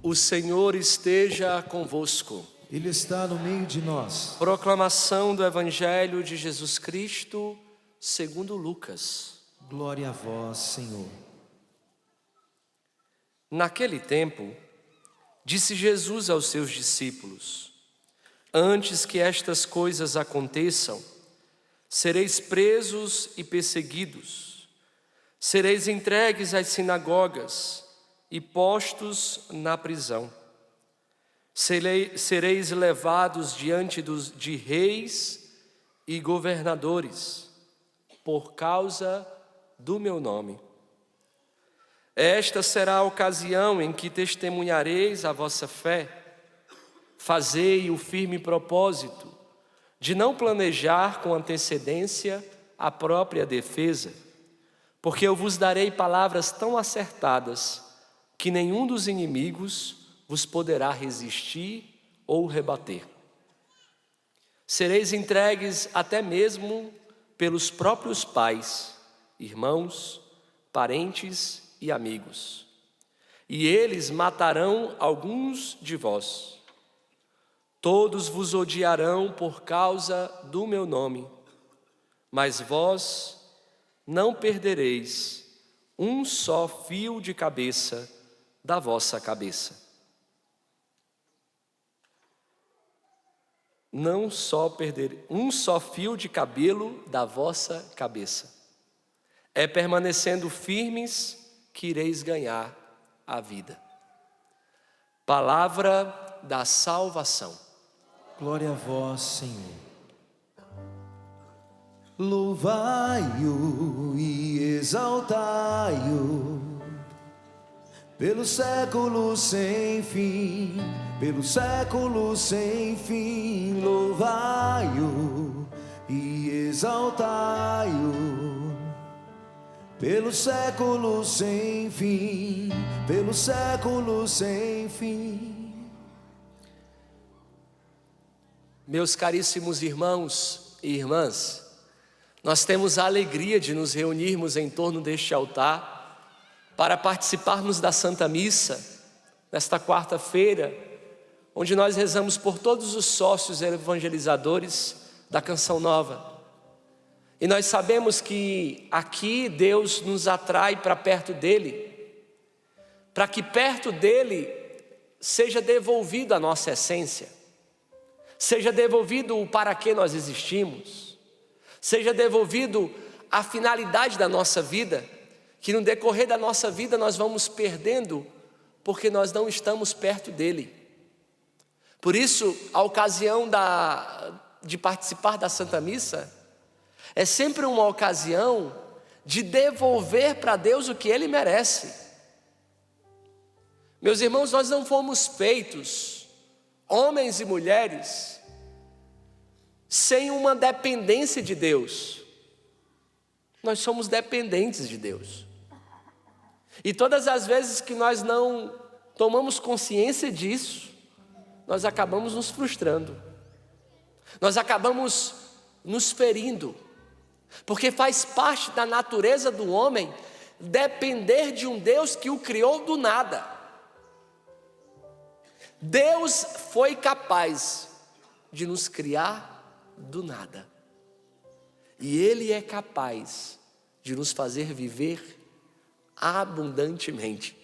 O Senhor esteja convosco. Ele está no meio de nós. Proclamação do Evangelho de Jesus Cristo, segundo Lucas. Glória a vós, Senhor. Naquele tempo, disse Jesus aos seus discípulos: antes que estas coisas aconteçam, sereis presos e perseguidos, sereis entregues às sinagogas e postos na prisão. Sereis levados diante de reis e governadores, por causa do meu nome. Esta será a ocasião em que testemunhareis a vossa fé. Fazei o firme propósito de não planejar com antecedência a própria defesa, porque eu vos darei palavras tão acertadas que nenhum dos inimigos vos poderá resistir ou rebater. Sereis entregues até mesmo pelos próprios pais, irmãos, parentes e amigos, e eles matarão alguns de vós. Todos vos odiarão por causa do meu nome, mas vós não perdereis um só fio de cabeça da vossa cabeça. Não só perder um só fio de cabelo da vossa cabeça. É permanecendo firmes que ireis ganhar a vida. Palavra da salvação. Glória a vós, Senhor. Louvai-o e exaltai-o pelos séculos sem fim, pelos séculos sem fim. Louvai-o e exaltai-o pelos séculos sem fim, pelos séculos sem fim. Meus caríssimos irmãos e irmãs, nós temos a alegria de nos reunirmos em torno deste altar para participarmos da Santa Missa, nesta quarta-feira, onde nós rezamos por todos os sócios evangelizadores da Canção Nova. E nós sabemos que aqui Deus nos atrai para perto dEle, para que perto dEle seja devolvido a nossa essência, seja devolvido o para que nós existimos, seja devolvido a finalidade da nossa vida, que no decorrer da nossa vida nós vamos perdendo, porque nós não estamos perto dEle. Por isso, a ocasião de participar da Santa Missa é sempre uma ocasião de devolver para Deus o que Ele merece. Meus irmãos, nós não fomos feitos, homens e mulheres, sem uma dependência de Deus. Nós somos dependentes de Deus. E todas as vezes que nós não tomamos consciência disso, nós acabamos nos frustrando. Nós acabamos nos ferindo. Porque faz parte da natureza do homem depender de um Deus que o criou do nada. Deus foi capaz de nos criar do nada. E Ele é capaz de nos fazer viver abundantemente.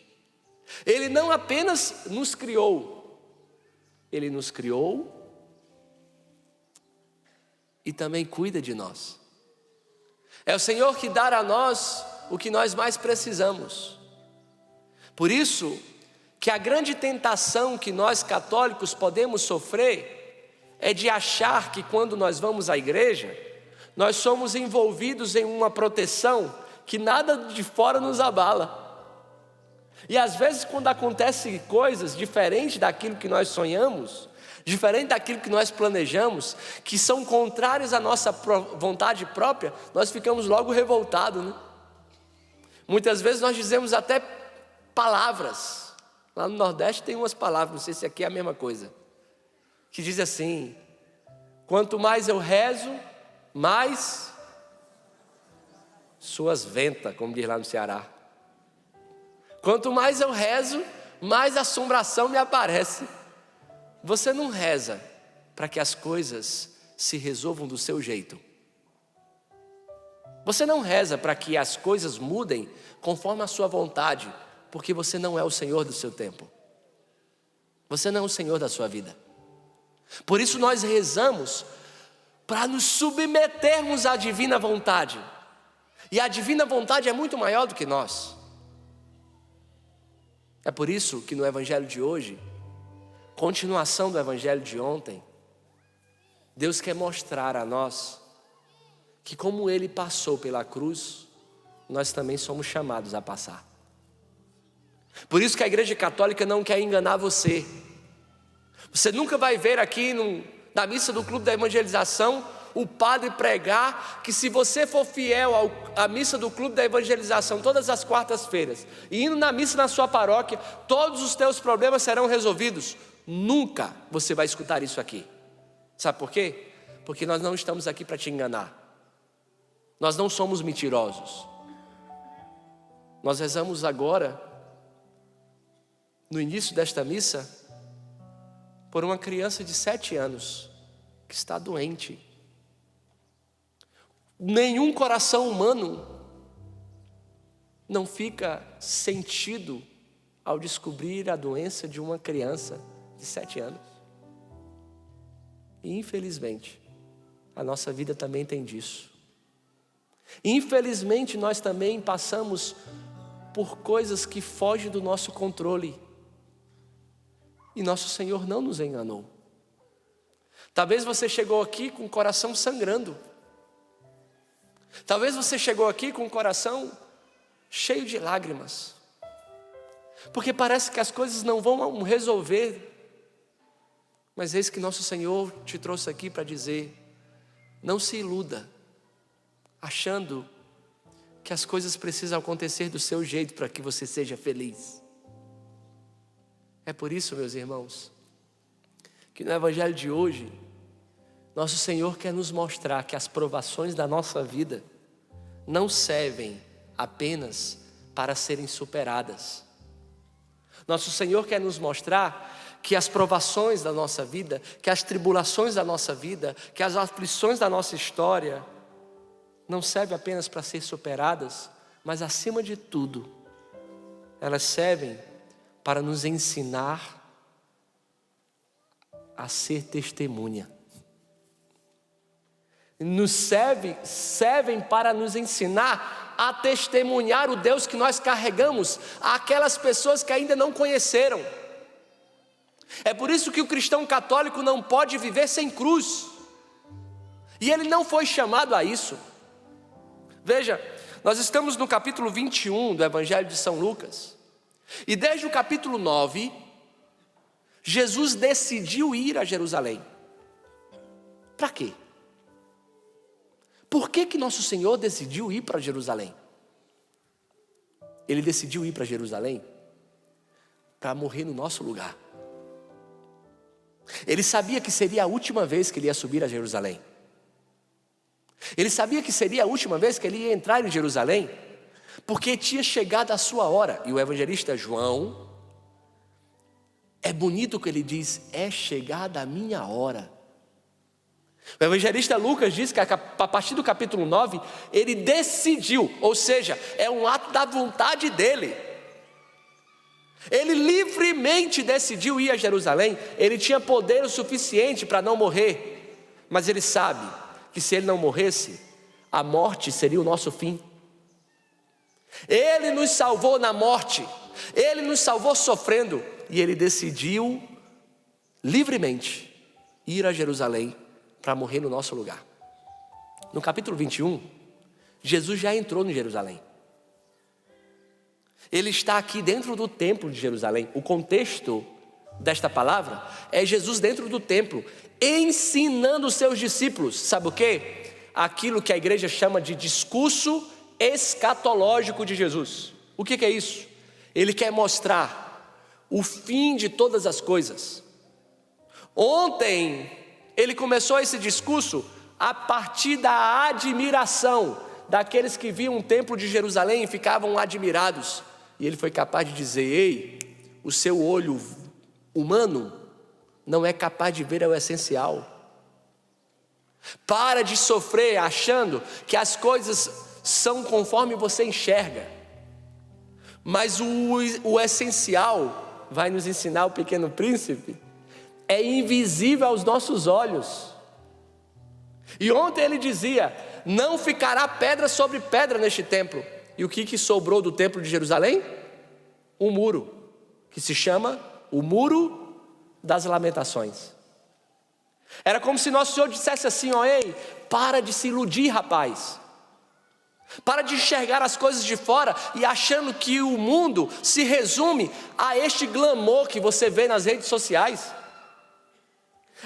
Ele não apenas nos criou, Ele nos criou e também cuida de nós. É o Senhor que dá a nós o que nós mais precisamos. Por isso que a grande tentação que nós católicos podemos sofrer é de achar que quando nós vamos à igreja, nós somos envolvidos em uma proteção que nada de fora nos abala. E às vezes quando acontecem coisas diferentes daquilo que nós sonhamos, diferente daquilo que nós planejamos, que são contrárias à nossa vontade própria, nós ficamos logo revoltados, né? Muitas vezes nós dizemos até palavras. Lá no Nordeste tem umas palavras, não sei se aqui é a mesma coisa, que diz assim: quanto mais eu rezo, mais suas ventas, como diz lá no Ceará. Quanto mais eu rezo, mais assombração me aparece. Você não reza para que as coisas se resolvam do seu jeito. Você não reza para que as coisas mudem conforme a sua vontade, porque você não é o Senhor do seu tempo. Você não é o Senhor da sua vida. Por isso nós rezamos para nos submetermos à divina vontade. E a divina vontade é muito maior do que nós. É por isso que no evangelho de hoje, continuação do evangelho de ontem, Deus quer mostrar a nós que como Ele passou pela cruz, nós também somos chamados a passar. Por isso que a Igreja Católica não quer enganar você. Você nunca vai ver aqui na missa do Clube da Evangelização o padre pregar que se você for fiel à missa do Clube da Evangelização todas as quartas-feiras e indo na missa na sua paróquia, todos os teus problemas serão resolvidos. Nunca você vai escutar isso aqui. Sabe por quê? Porque nós não estamos aqui para te enganar. Nós não somos mentirosos. Nós rezamos agora, no início desta missa, por uma criança de 7 anos que está doente. Nenhum coração humano não fica sentido ao descobrir a doença de uma criança de 7 anos. E infelizmente, a nossa vida também tem disso. Infelizmente, nós também passamos por coisas que fogem do nosso controle. E nosso Senhor não nos enganou. Talvez você chegou aqui com o coração sangrando. Talvez você chegou aqui com o coração cheio de lágrimas. Porque parece que as coisas não vão resolver. Mas eis que nosso Senhor te trouxe aqui para dizer: não se iluda, achando que as coisas precisam acontecer do seu jeito para que você seja feliz. É por isso, meus irmãos, que no evangelho de hoje, nosso Senhor quer nos mostrar que as provações da nossa vida não servem apenas para serem superadas. Nosso Senhor quer nos mostrar que as provações da nossa vida, que as tribulações da nossa vida, que as aflições da nossa história não servem apenas para ser superadas, mas acima de tudo, elas servem para nos ensinar a ser testemunha. Servem para nos ensinar a testemunhar o Deus que nós carregamos àquelas pessoas que ainda não conheceram. É por isso que o cristão católico não pode viver sem cruz. E ele não foi chamado a isso. Veja, nós estamos no capítulo 21 do Evangelho de São Lucas. E desde o capítulo 9, Jesus decidiu ir a Jerusalém. Para quê? Por que nosso Senhor decidiu ir para Jerusalém? Ele decidiu ir para Jerusalém para morrer no nosso lugar. Ele sabia que seria a última vez que ele ia subir a Jerusalém. Ele sabia que seria a última vez que ele ia entrar em Jerusalém, porque tinha chegado a sua hora. E o evangelista João, é bonito que ele diz: é chegada a minha hora. O evangelista Lucas diz que a partir do capítulo 9, ele decidiu, ou seja, é um ato da vontade dele. Ele livremente decidiu ir a Jerusalém. Ele tinha poder o suficiente para não morrer, mas ele sabe que se ele não morresse, a morte seria o nosso fim. Ele nos salvou na morte, ele nos salvou sofrendo, e ele decidiu livremente ir a Jerusalém para morrer no nosso lugar. No capítulo 21, Jesus já entrou em Jerusalém. Ele está aqui dentro do templo de Jerusalém. O contexto desta palavra é Jesus dentro do templo, ensinando os seus discípulos. Sabe o quê? Aquilo que a igreja chama de discurso escatológico de Jesus. O que é isso? Ele quer mostrar o fim de todas as coisas. Ontem, ele começou esse discurso a partir da admiração daqueles que viam o templo de Jerusalém e ficavam admirados. E ele foi capaz de dizer: ei, o seu olho humano não é capaz de ver o essencial. Para de sofrer achando que as coisas são conforme você enxerga. Mas o essencial, vai nos ensinar o Pequeno Príncipe, é invisível aos nossos olhos. E ontem ele dizia: não ficará pedra sobre pedra neste templo. E o que sobrou do templo de Jerusalém? Um muro, que se chama o Muro das Lamentações. Era como se nosso Senhor dissesse assim: ó, ei, para de se iludir, rapaz. Para de enxergar as coisas de fora e achando que o mundo se resume a este glamour que você vê nas redes sociais.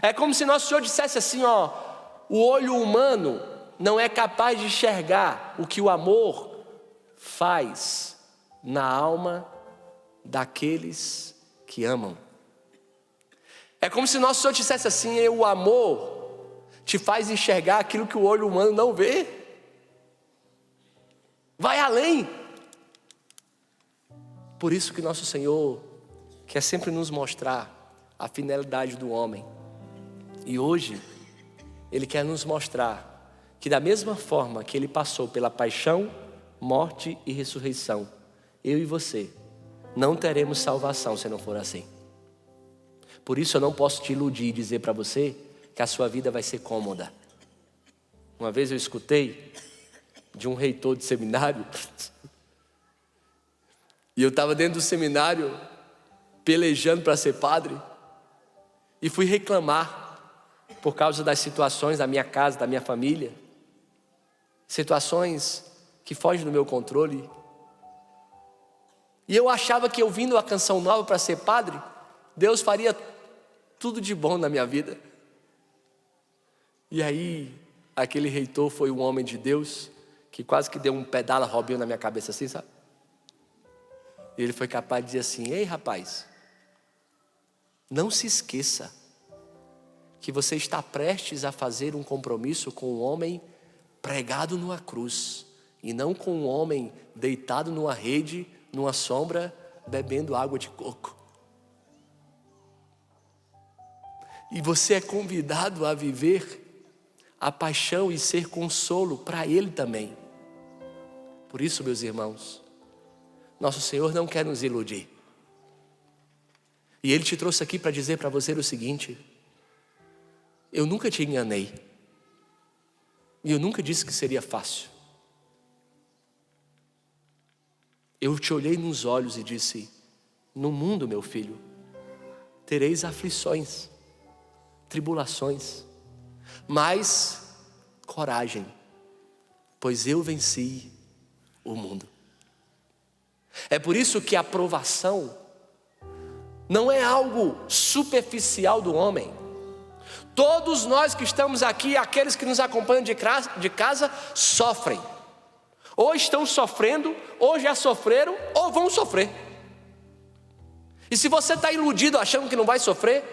É como se nosso Senhor dissesse assim, ó: o olho humano não é capaz de enxergar o que o amor faz na alma daqueles que amam. É como se nosso Senhor dissesse assim: o amor te faz enxergar aquilo que o olho humano não vê. Vai além. Por isso que nosso Senhor quer sempre nos mostrar a finalidade do homem. E hoje Ele quer nos mostrar que da mesma forma que Ele passou pela paixão, morte e ressurreição, eu e você não teremos salvação se não for assim. Por isso eu não posso te iludir e dizer para você que a sua vida vai ser cômoda. Uma vez eu escutei de um reitor de seminário, e eu estava dentro do seminário pelejando para ser padre, e fui reclamar por causa das situações da minha casa, da minha família, situações que fogem do meu controle. E eu achava que, ouvindo a canção nova para ser padre, Deus faria tudo de bom na minha vida. E aí, aquele reitor foi um homem de Deus que quase que deu um pedala Robinho na minha cabeça assim, sabe? E ele foi capaz de dizer assim: ei, rapaz, não se esqueça que você está prestes a fazer um compromisso com um homem pregado numa cruz, e não com um homem deitado numa rede, numa sombra, bebendo água de coco. E você é convidado a viver a paixão e ser consolo para Ele também. Por isso, meus irmãos, nosso Senhor não quer nos iludir. E Ele te trouxe aqui para dizer para você o seguinte: eu nunca te enganei. E eu nunca disse que seria fácil. Eu te olhei nos olhos e disse: no mundo, meu filho, tereis aflições, tribulações, mas coragem, pois eu venci o mundo. É por isso que a aprovação não é algo superficial do homem. Todos nós que estamos aqui, aqueles que nos acompanham de casa, sofrem. Ou estão sofrendo, ou já sofreram, ou vão sofrer. E se você está iludido achando que não vai sofrer,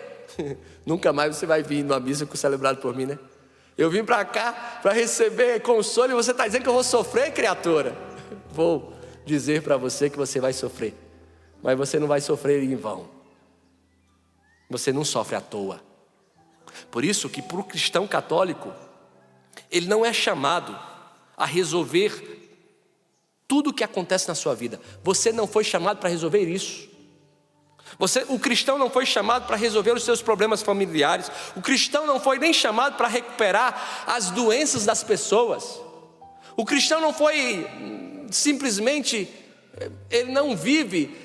nunca mais você vai vir numa missa celebrada por mim, né? Eu vim para cá para receber consolo e você está dizendo que eu vou sofrer, criatura? Vou dizer para você que você vai sofrer, mas você não vai sofrer em vão. Você não sofre à toa. Por isso que para o cristão católico, ele não é chamado a resolver tudo o que acontece na sua vida. Você não foi chamado para resolver isso. O cristão não foi chamado para resolver os seus problemas familiares. O cristão não foi nem chamado para recuperar as doenças das pessoas. O cristão não foi simplesmente, ele não vive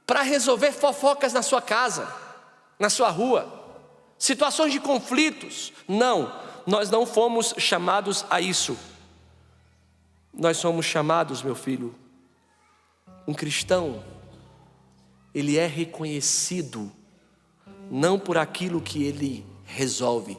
para resolver fofocas na sua casa, na sua rua, situações de conflitos. Não, nós não fomos chamados a isso. Nós somos chamados, meu filho, um cristão, ele é reconhecido não por aquilo que ele resolve,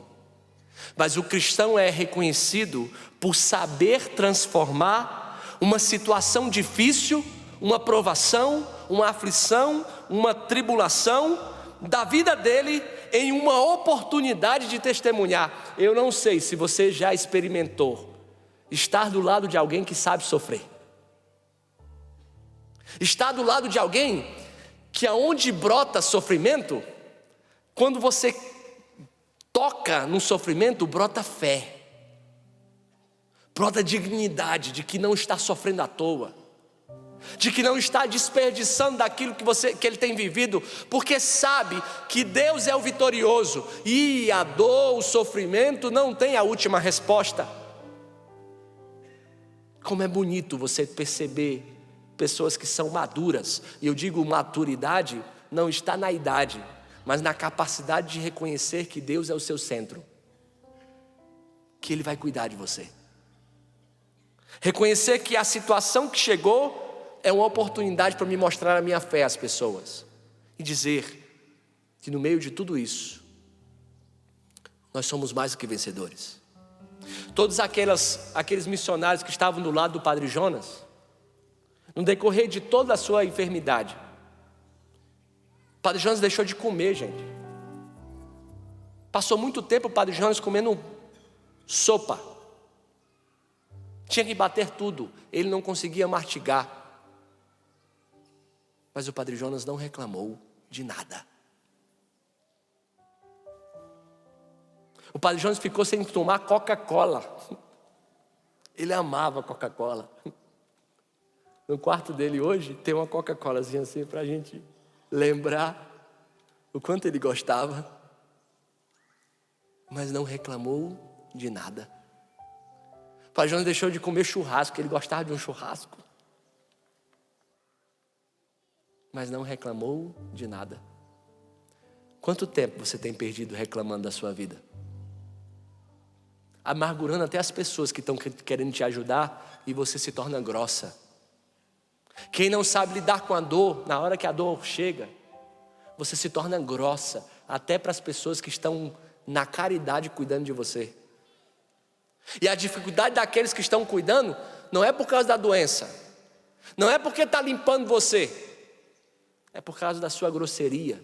mas o cristão é reconhecido por saber transformar uma situação difícil, uma provação, uma aflição, uma tribulação da vida dele em uma oportunidade de testemunhar. Eu não sei se você já experimentou estar do lado de alguém que sabe sofrer, estar do lado de alguém que aonde brota sofrimento, quando você toca no sofrimento, brota fé, brota dignidade de que não está sofrendo à toa, de que não está desperdiçando daquilo que ele tem vivido, porque sabe que Deus é o vitorioso, e a dor, o sofrimento não tem a última resposta. Como é bonito você perceber pessoas que são maduras, e eu digo maturidade não está na idade, mas na capacidade de reconhecer que Deus é o seu centro, que Ele vai cuidar de você. Reconhecer que a situação que chegou é uma oportunidade para me mostrar a minha fé às pessoas. E dizer que no meio de tudo isso, nós somos mais do que vencedores. Todos aqueles missionários que estavam do lado do Padre Jonas, no decorrer de toda a sua enfermidade, o Padre Jonas deixou de comer, gente. Passou muito tempo o Padre Jonas comendo sopa. Tinha que bater tudo, ele não conseguia mastigar. Mas o Padre Jonas não reclamou de nada. O Padre Jonas ficou sem tomar Coca-Cola. Ele amava Coca-Cola. No quarto dele hoje tem uma Coca-Colazinha assim para a gente lembrar o quanto ele gostava. Mas não reclamou de nada. O Padre Jonas deixou de comer churrasco, ele gostava de um churrasco. Mas não reclamou de nada. Quanto tempo você tem perdido reclamando da sua vida? Amargurando até as pessoas que estão querendo te ajudar, e você se torna grossa. Quem não sabe lidar com a dor, na hora que a dor chega, você se torna grossa, até para as pessoas que estão na caridade cuidando de você. E a dificuldade daqueles que estão cuidando, não é por causa da doença, não é porque está limpando você, é por causa da sua grosseria,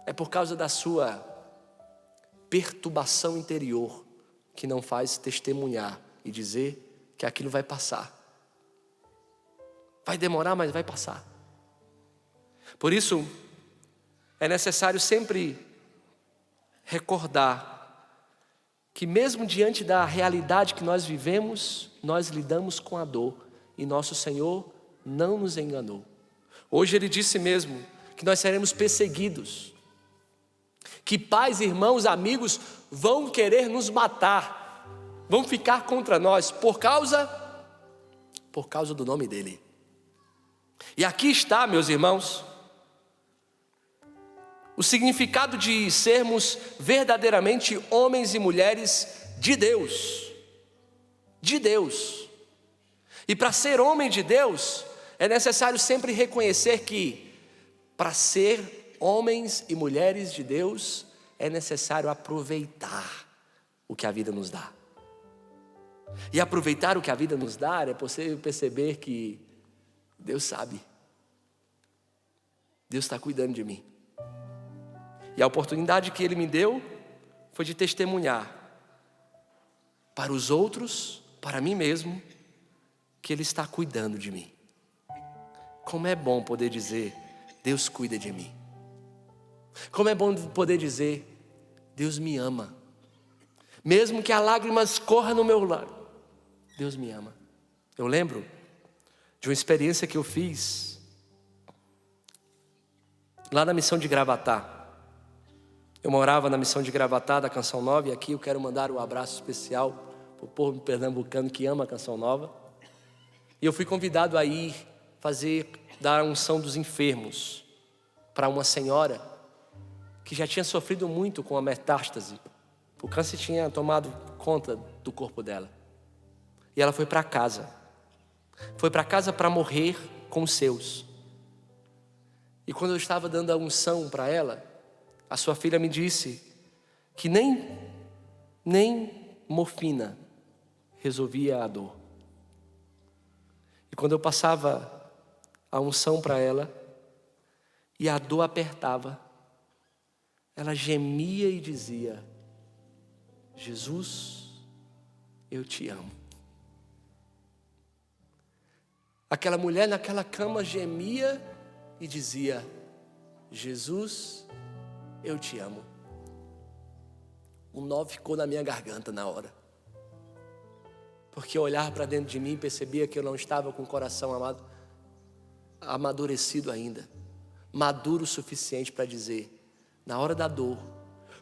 é por causa da sua perturbação interior, que não faz testemunhar e dizer que aquilo vai passar. Vai demorar, mas vai passar. Por isso, é necessário sempre recordar que mesmo diante da realidade que nós vivemos, nós lidamos com a dor, e nosso Senhor não nos enganou. Hoje Ele disse mesmo que nós seremos perseguidos, que pais, irmãos, amigos vão querer nos matar, vão ficar contra nós por causa do nome dEle. E aqui está, meus irmãos, o significado de sermos verdadeiramente homens e mulheres de Deus. De Deus. E para ser homem de Deus, é necessário sempre reconhecer que, para ser homens e mulheres de Deus, é necessário aproveitar o que a vida nos dá. E aproveitar o que a vida nos dá é possível perceber que Deus sabe. Deus está cuidando de mim. E a oportunidade que Ele me deu foi de testemunhar para os outros, para mim mesmo, que Ele está cuidando de mim. Como é bom poder dizer, Deus cuida de mim. Como é bom poder dizer, Deus me ama. Mesmo que a lágrima escorra no meu lado, Deus me ama. Eu lembro de uma experiência que eu fiz lá na missão de Gravatá. Eu morava na missão de Gravatá da Canção Nova, e aqui eu quero mandar um abraço especial para o povo pernambucano que ama a Canção Nova. E eu fui convidado a ir dar a unção dos enfermos para uma senhora que já tinha sofrido muito com a metástase. O câncer tinha tomado conta do corpo dela. E ela foi para casa. Foi para casa para morrer com os seus. E quando eu estava dando a unção para ela, a sua filha me disse que nem morfina resolvia a dor. E quando eu passava a unção para ela, e a dor apertava, ela gemia e dizia, Jesus, eu te amo. Aquela mulher naquela cama gemia e dizia: Jesus, eu te amo. Um nó ficou na minha garganta na hora, porque eu olhava para dentro de mim e percebia que eu não estava com o coração amadurecido ainda, maduro o suficiente para dizer, na hora da dor,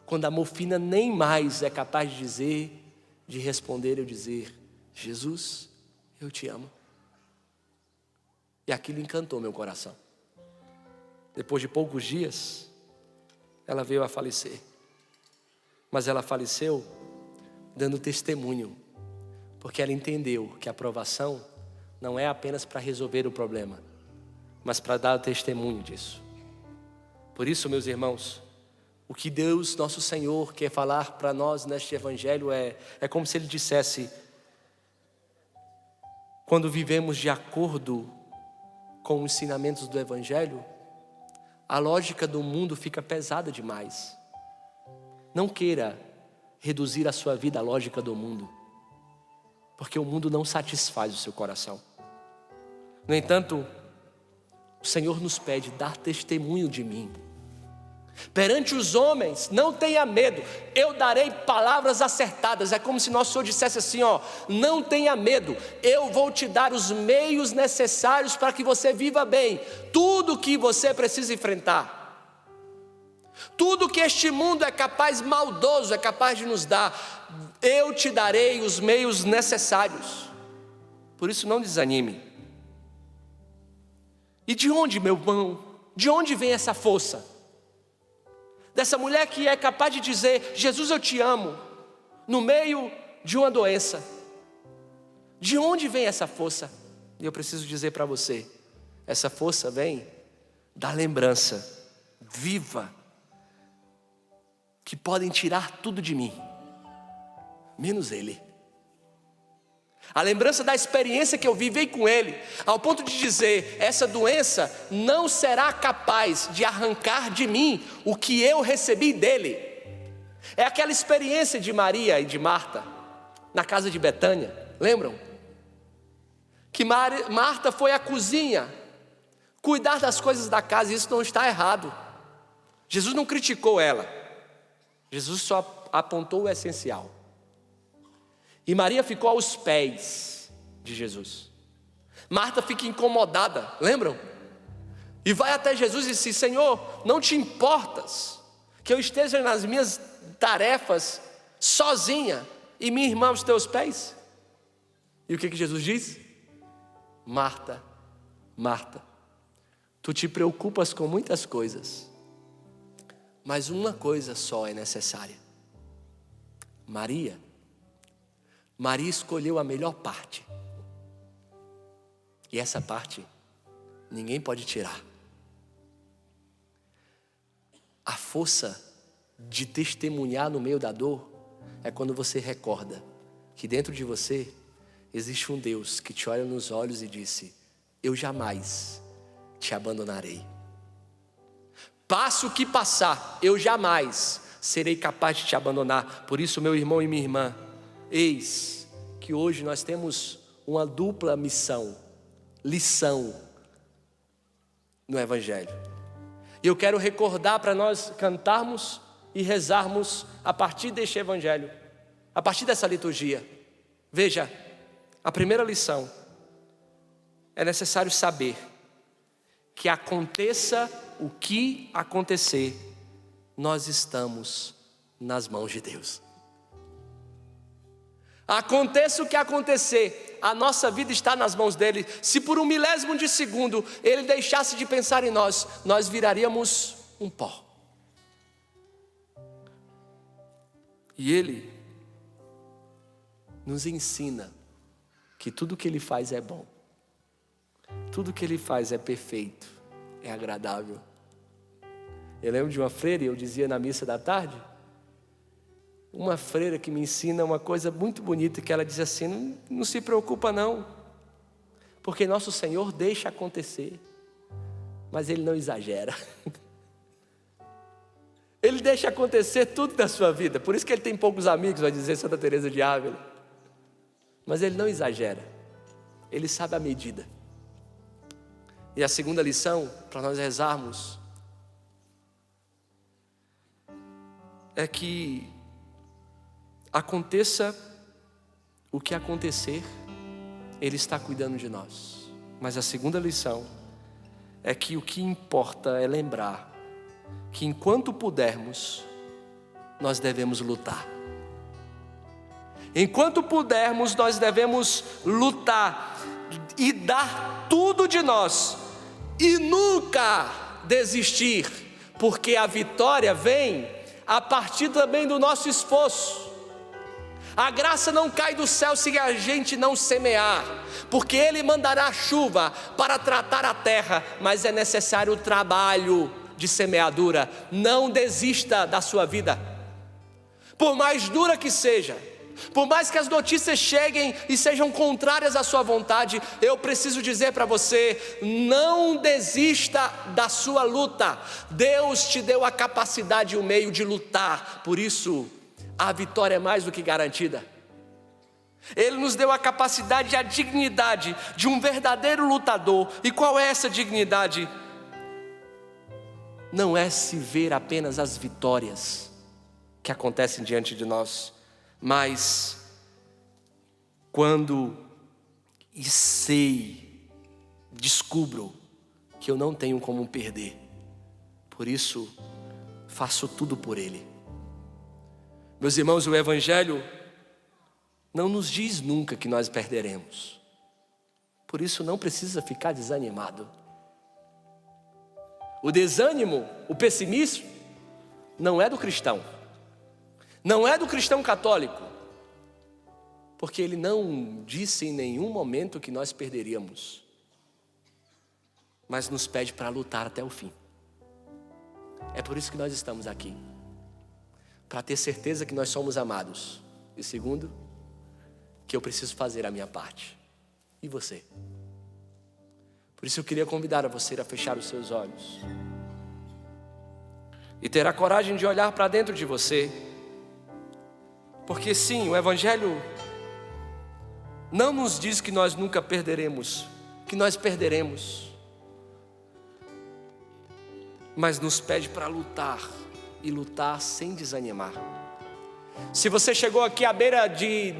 quando a morfina nem mais é capaz de responder, eu dizer: Jesus, eu te amo. E aquilo encantou meu coração. Depois de poucos dias, ela veio a falecer. Mas ela faleceu dando testemunho, porque ela entendeu que a provação não é apenas para resolver o problema, mas para dar testemunho disso. Por isso, meus irmãos, o que Deus, nosso Senhor, quer falar para nós neste Evangelho é como se Ele dissesse: quando vivemos de acordo com os ensinamentos do Evangelho, a lógica do mundo fica pesada demais. Não queira reduzir a sua vida à lógica do mundo, porque o mundo não satisfaz o seu coração. No entanto, o Senhor nos pede: dar testemunho de mim. Perante os homens, não tenha medo, eu darei palavras acertadas. É como se nosso Senhor dissesse assim: não tenha medo, eu vou te dar os meios necessários para que você viva bem. Tudo que você precisa enfrentar, tudo que este mundo é capaz, maldoso, é capaz de nos dar, eu te darei os meios necessários. Por isso não desanime. E de onde, meu irmão, de onde vem essa força? Dessa mulher que é capaz de dizer: Jesus, eu te amo, no meio de uma doença. De onde vem essa força? E eu preciso dizer para você, essa força vem da lembrança viva, que podem tirar tudo de mim, menos Ele. A lembrança da experiência que eu vivi com Ele, ao ponto de dizer: essa doença não será capaz de arrancar de mim o que eu recebi dEle. É aquela experiência de Maria e de Marta, na casa de Betânia, lembram? Que Marta foi à cozinha, cuidar das coisas da casa, e isso não está errado. Jesus não criticou ela, Jesus só apontou o essencial. E Maria ficou aos pés de Jesus. Marta fica incomodada, lembram? E vai até Jesus e diz: Senhor, não te importas que eu esteja nas minhas tarefas sozinha e minha irmã aos teus pés? E o que Jesus diz? Marta, Marta, tu te preocupas com muitas coisas, mas uma coisa só é necessária. Maria escolheu a melhor parte, e essa parte ninguém pode tirar. A força de testemunhar no meio da dor é quando você recorda que dentro de você existe um Deus que te olha nos olhos e disse: eu jamais te abandonarei. Passe o que passar, eu jamais serei capaz de te abandonar. Por isso, meu irmão e minha irmã, eis que hoje nós temos uma dupla lição no Evangelho. E eu quero recordar para nós cantarmos e rezarmos a partir deste Evangelho, a partir dessa liturgia. Veja, a primeira lição: é necessário saber que aconteça o que acontecer, nós estamos nas mãos de Deus. Aconteça o que acontecer, a nossa vida está nas mãos dele. Se por 1/1000 de segundo ele deixasse de pensar em nós, nós viraríamos um pó. E ele nos ensina que tudo que ele faz é bom, tudo que ele faz é perfeito, é agradável. Eu lembro de uma freira, e eu dizia na missa da tarde, uma freira que me ensina uma coisa muito bonita, que ela diz assim: não se preocupa não, porque nosso Senhor deixa acontecer, mas Ele não exagera. Ele deixa acontecer tudo na sua vida, por isso que Ele tem poucos amigos, vai dizer Santa Teresa de Ávila. Mas Ele não exagera, Ele sabe a medida. E a segunda lição, para nós rezarmos, é que aconteça o que acontecer, Ele está cuidando de nós. Mas a segunda lição é que o que importa é lembrar que enquanto pudermos, nós devemos lutar. Enquanto pudermos, nós devemos lutar e dar tudo de nós e nunca desistir, porque a vitória vem a partir também do nosso esforço. A graça não cai do céu se a gente não semear, porque Ele mandará chuva para tratar a terra, mas é necessário o trabalho de semeadura. Não desista da sua vida, por mais dura que seja, por mais que as notícias cheguem e sejam contrárias à sua vontade, eu preciso dizer para você, não desista da sua luta. Deus te deu a capacidade e o meio de lutar, por isso a vitória é mais do que garantida. Ele nos deu a capacidade e a dignidade de um verdadeiro lutador. E qual é essa dignidade? Não é se ver apenas as vitórias que acontecem diante de nós, mas quando descubro que eu não tenho como perder, por isso faço tudo por Ele. Meus irmãos, o Evangelho não nos diz nunca que nós perderemos, por isso não precisa ficar desanimado. O desânimo, o pessimismo, não é do cristão, não é do cristão católico, porque ele não disse em nenhum momento que nós perderíamos, mas nos pede para lutar até o fim. É por isso que nós estamos aqui, para ter certeza que nós somos amados, e segundo, que eu preciso fazer a minha parte. E você? Por isso eu queria convidar a você a fechar os seus olhos e ter a coragem de olhar para dentro de você, porque sim, o Evangelho não nos diz que nós nunca perderemos, que nós perderemos, mas nos pede para lutar, e lutar sem desanimar. Se você chegou aqui à beira de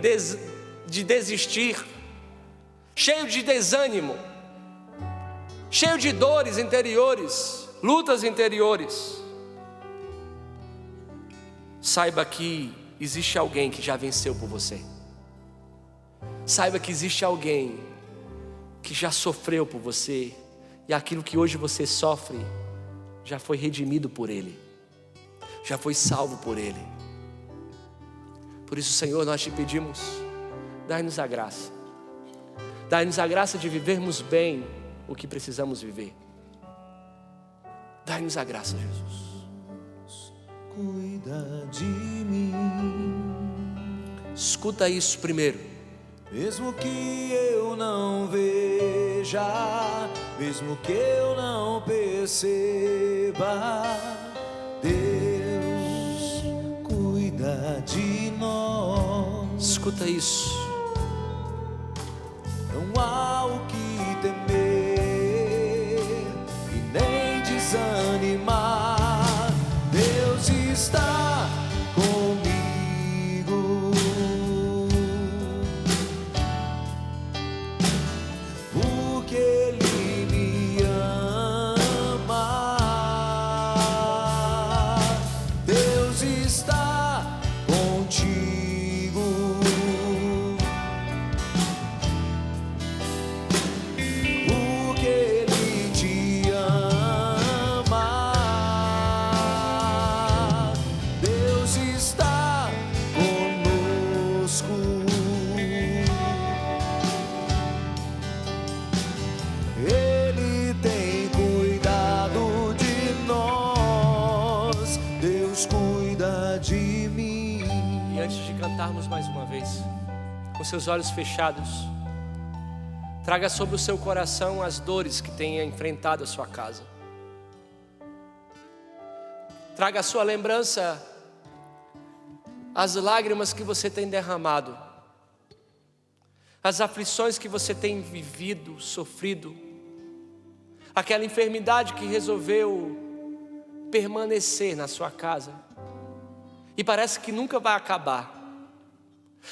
desistir, cheio de desânimo, cheio de dores interiores, lutas interiores, saiba que existe alguém que já venceu por você. Saiba que existe alguém que já sofreu por você, e aquilo que hoje você sofre já foi redimido por Ele, já foi salvo por Ele. Por isso, Senhor, nós te pedimos, dai-nos a graça, dai-nos a graça de vivermos bem o que precisamos viver. Dai-nos a graça, Jesus. Cuida de mim. Escuta isso primeiro. Mesmo que eu não veja, mesmo que eu não perceba, Deus cuida de nós. Escuta isso. Não há o que temer e nem desanimar. Deus está comigo. Porque Ele me ama. Deus está contigo. Porque Ele te ama. Deus está conosco. Ele tem cuidado de nós. Deus cuida de mim. E antes de cantarmos mais uma vez, com seus olhos fechados, traga sobre o seu coração as dores que tenha enfrentado a sua casa. Traga à sua lembrança as lágrimas que você tem derramado, as aflições que você tem vivido, sofrido, aquela enfermidade que resolveu permanecer na sua casa e parece que nunca vai acabar,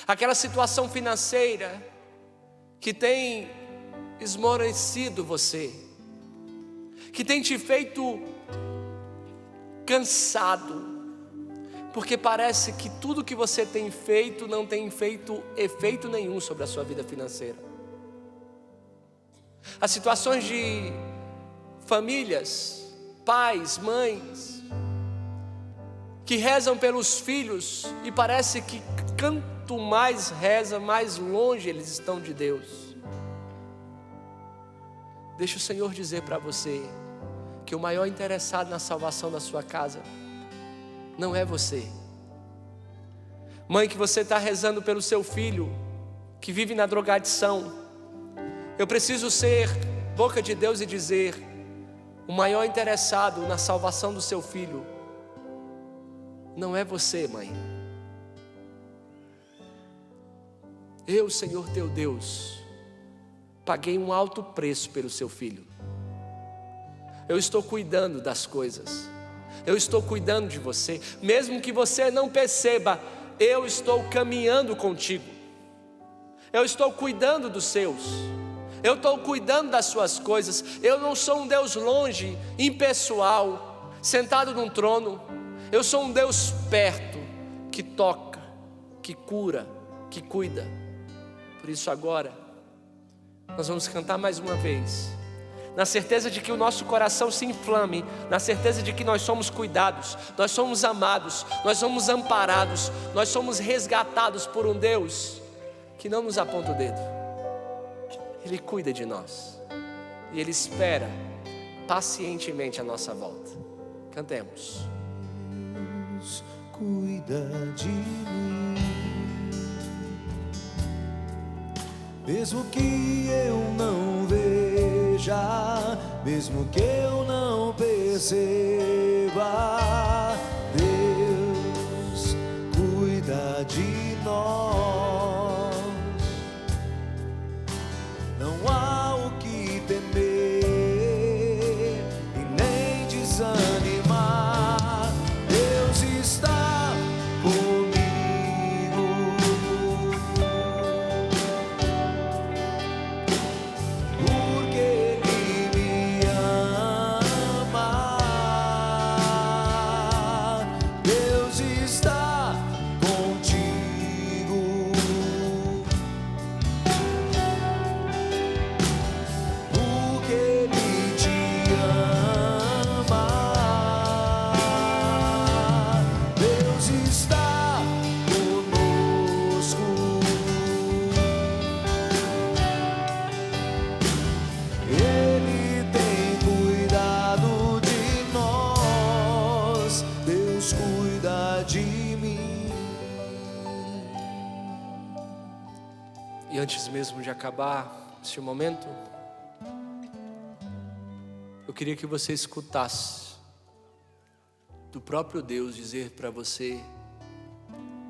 aquela situação financeira que tem esmorecido você, que tem te feito cansado, porque parece que tudo que você tem feito não tem feito efeito nenhum sobre a sua vida financeira. As situações de famílias, pais, mães, que rezam pelos filhos e parece que quanto mais reza, mais longe eles estão de Deus. Deixa o Senhor dizer para você que o maior interessado na salvação da sua casa não é você. Mãe, que você está rezando pelo seu filho que vive na drogadição, eu preciso ser boca de Deus e dizer: o maior interessado na salvação do seu filho não é você, mãe. Eu, Senhor teu Deus, paguei um alto preço pelo seu filho. Eu estou cuidando das coisas, eu estou cuidando de você, mesmo que você não perceba, eu estou caminhando contigo, eu estou cuidando dos seus, eu estou cuidando das suas coisas. Eu não sou um Deus longe, impessoal, sentado num trono. Eu sou um Deus perto, que toca, que cura, que cuida. Por isso agora, nós vamos cantar mais uma vez, na certeza de que o nosso coração se inflame, na certeza de que nós somos cuidados, nós somos amados, nós somos amparados, nós somos resgatados por um Deus que não nos aponta o dedo. Ele cuida de nós e Ele espera pacientemente a nossa volta. Cantemos. Deus cuida de mim, mesmo que eu não veja, mesmo que eu não perceba, Deus cuida de nós. Não há o que temer e nem desanimar. Deus está comigo, porque Ele me ama. Deus está contigo, porque Ele te ama. Deus está conosco, Ele tem cuidado de nós. Deus cuida de mim. E antes mesmo de acabar este momento, eu queria que você escutasse do próprio Deus dizer para você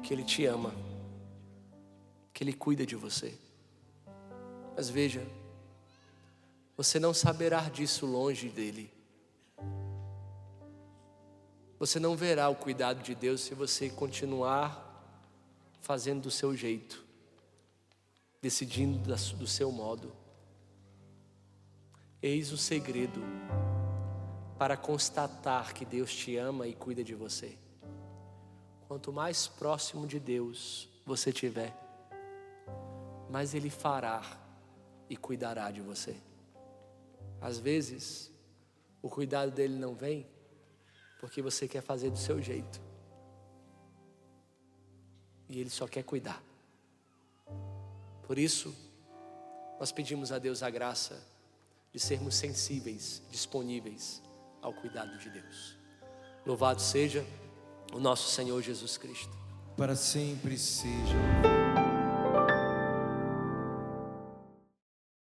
que Ele te ama, que Ele cuida de você. Mas veja, você não saberá disso longe dEle. Você não verá o cuidado de Deus se você continuar fazendo do seu jeito, decidindo do seu modo. Eis o segredo para constatar que Deus te ama e cuida de você. Quanto mais próximo de Deus você estiver, mais Ele fará e cuidará de você. Às vezes, o cuidado dEle não vem porque você quer fazer do seu jeito, e Ele só quer cuidar. Por isso, nós pedimos a Deus a graça de sermos sensíveis, disponíveis ao cuidado de Deus. Louvado seja o nosso Senhor Jesus Cristo. Para sempre seja.